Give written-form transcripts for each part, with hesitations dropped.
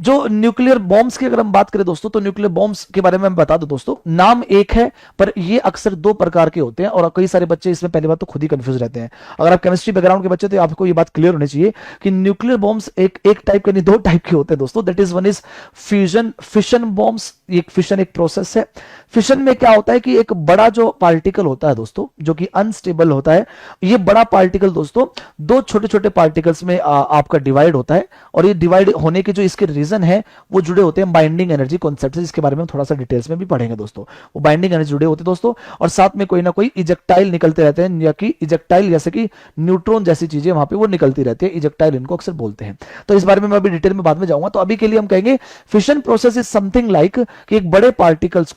जो nuclear bombs की अगर हम बात करें दोस्तों, तो न्यूक्लियर बॉम्ब्स के बारे में हम बता दो दोस्तों, नाम एक है पर ये अक्सर दो प्रकार के होते हैं, और कई सारे बच्चे इसमें पहली बात तो खुद ही कंफ्यूज रहते हैं। अगर आप केमिस्ट्री बैकग्राउंड के बच्चे तो आपको ये बात क्लियर होनी चाहिए कि न्यूक्लियर बॉम्ब्स एक टाइप के नहीं, दो टाइप के होते हैं दोस्तों। That is one is fusion fission bombs. एक फिशन एक प्रोसेस है। फिशन में क्या होता है कि एक बड़ा जो पार्टिकल होता है दोस्तों, जो कि अनस्टेबल होता है, ये बड़ा पार्टिकल दोस्तों दो छोटे छोटे पार्टिकल्स में आपका डिवाइड होता है, और ये डिवाइड होने के जो इसके रीजन है वो जुड़े होते हैं बाइंडिंग एनर्जी कॉन्सेप्ट से, जिसके बारे में हम थोड़ा सा डिटेल्स में भी पढ़ेंगे दोस्तों। वो बाइंडिंग एनर्जी जुड़े होते हैं दोस्तों, और साथ में कोई ना कोई इजेक्टाइल निकलते रहते हैं, या कि इजेक्टाइल जैसे कि न्यूट्रॉन जैसी चीजें वहां पे वो निकलती रहती है, इजेक्टाइल इनको अक्सर बोलते हैं। तो इस बारे में मैं अभी डिटेल में बाद में जाऊंगा। तो अभी के लिए हम कहेंगे fission process is something like कि एक बड़े पार्टिकल्स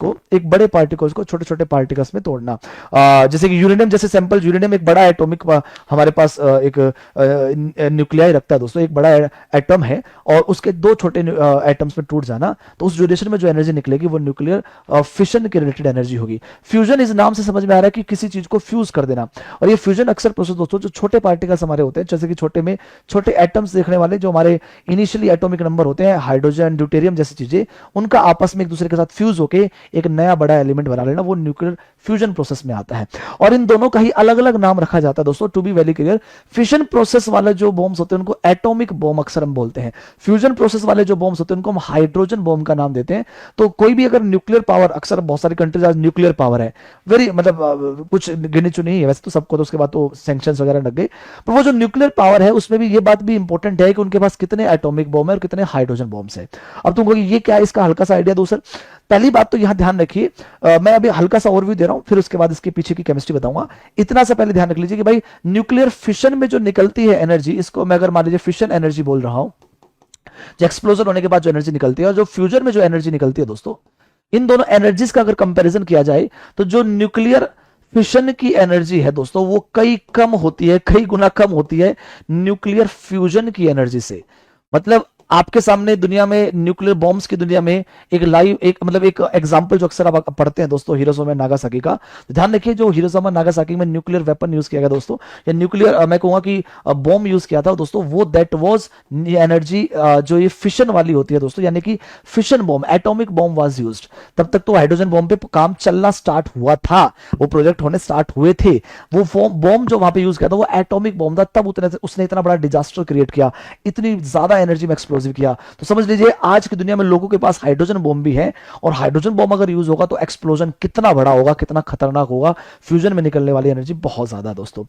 को छोटे छोटे पार्टिकल्स में तोड़ना। जैसे कि यूरेनियम जैसे सैंपल, यूरेनियम एक बड़ा एटॉमिक हमारे पास एक न्यूक्लियाई रखता है दोस्तों, एक बड़ा एटम है, और उसके दो छोटे एटम्स में टूट जाना, तो उस ड्यूरेशन में जो एनर्जी निकलेगी वो न्यूक्लियर फिशन के रिलेटेड एनर्जी होगी। फ्यूजन इस नाम से समझ में आ रहा है कि किसी चीज को फ्यूज कर देना, और ये फ्यूजन अक्सर प्रोसेस दोस्तों जो छोटे पार्टिकल्स हमारे होते हैं, जैसे कि छोटे एटम्स देखने वाले जो हमारे इनिशियली एटॉमिक नंबर होते हैं, हाइड्रोजन ड्यूटेरियम जैसी चीजें, उनका आपस में एक दूसरे के साथ फ्यूज होकर एक नया बड़ा एलिमेंट बना लेना, वो न्यूक्लियर फ्यूजन प्रोसेस में आता है। और इन दोनों का ही अलग अलग नाम रखा जाता है दोस्तों, to be very clear. Fission process वाले जो बॉम्ब्स होते हैं उनको एटॉमिक बॉम्ब अक्सर हम बोलते हैं। फ्यूजन प्रोसेस वाले जो बॉम्ब्स होते हैं उनको हम हाइड्रोजन बॉम्ब का नाम देते हैं। तो कोई भी अगर न्यूक्लियर पावर, अक्सर बहुत सारी कंट्रीज आज न्यूक्लियर पावर है, वेरी मतलब कुछ गिनी चुनी है वैसे तो सबको, तो उसके बाद तो सैंक्शंस वगैरह लग गए, पर वो जो न्यूक्लियर पावर है उसमें भी ये बात भी इंपॉर्टेंट है कि उनके पास कितने एटॉमिक बॉम्ब है और कितने हाइड्रोजन बॉम्ब्स है। अब तुमको ये क्या है, इसका हल्का सा आइडिया दो सर। पहली बात तो यहां ध्यान रखिए, मैं अभी हल्का सा ओवरव्यू दे रहा हूं, फिर उसके बाद इसके पीछे की केमिस्ट्री बताऊंगा। इतना सा पहले ध्यान रख लीजिए कि भाई न्यूक्लियर फिशन में जो निकलती है एनर्जी, इसको मैं अगर मान लीजिए फिशन एनर्जी बोल रहा हूं, जो एक्सप्लोजन होने के बाद जो एनर्जी निकलती है और जो फ्यूजन में जो एनर्जी निकलती है दोस्तों, इन दोनों एनर्जीज का अगर कंपैरिजन किया जाए तो जो न्यूक्लियर फिशन की एनर्जी है दोस्तों वो कई गुना कम होती है न्यूक्लियर फ्यूजन की एनर्जी से। मतलब आपके सामने दुनिया में न्यूक्लियर बॉम्ब्स की दुनिया में एक लाइव एक एग्जांपल जो अक्सर आप पढ़ते हैं दोस्तों, हिरोशिमा नागासाकी का। तो ध्यान रखिए जो हिरोशिमा नागासाकी में न्यूक्लियर वेपन यूज किया गया दोस्तों, या न्यूक्लियर मैं कहूंगा कि बॉम्ब यूज किया था दोस्तों, वो दैट वाज एनर्जी जो ये फिशन वाली होती है दोस्तों, यानी कि fission bomb, atomic bomb was used. तब तक तो हाइड्रोजन बॉम्ब पे काम चलना स्टार्ट हुआ था, वो प्रोजेक्ट होने स्टार्ट हुए थे। वो बॉम्ब जो वहां पे यूज किया था वो एटॉमिक बॉम्ब था, तब उसने इतना बड़ा डिजास्टर क्रिएट किया, इतनी ज्यादा एनर्जी में एक्सप्लोजिव किया। तो समझ लीजिए आज की दुनिया में लोगों के पास हाइड्रोजन बॉम्ब भी है, और हाइड्रोजन बॉम्ब अगर यूज होगा तो एक्सप्लोजन कितना बड़ा होगा, कितना खतरनाक होगा, फ्यूजन में निकलने वाली एनर्जी बहुत ज्यादा दोस्तों।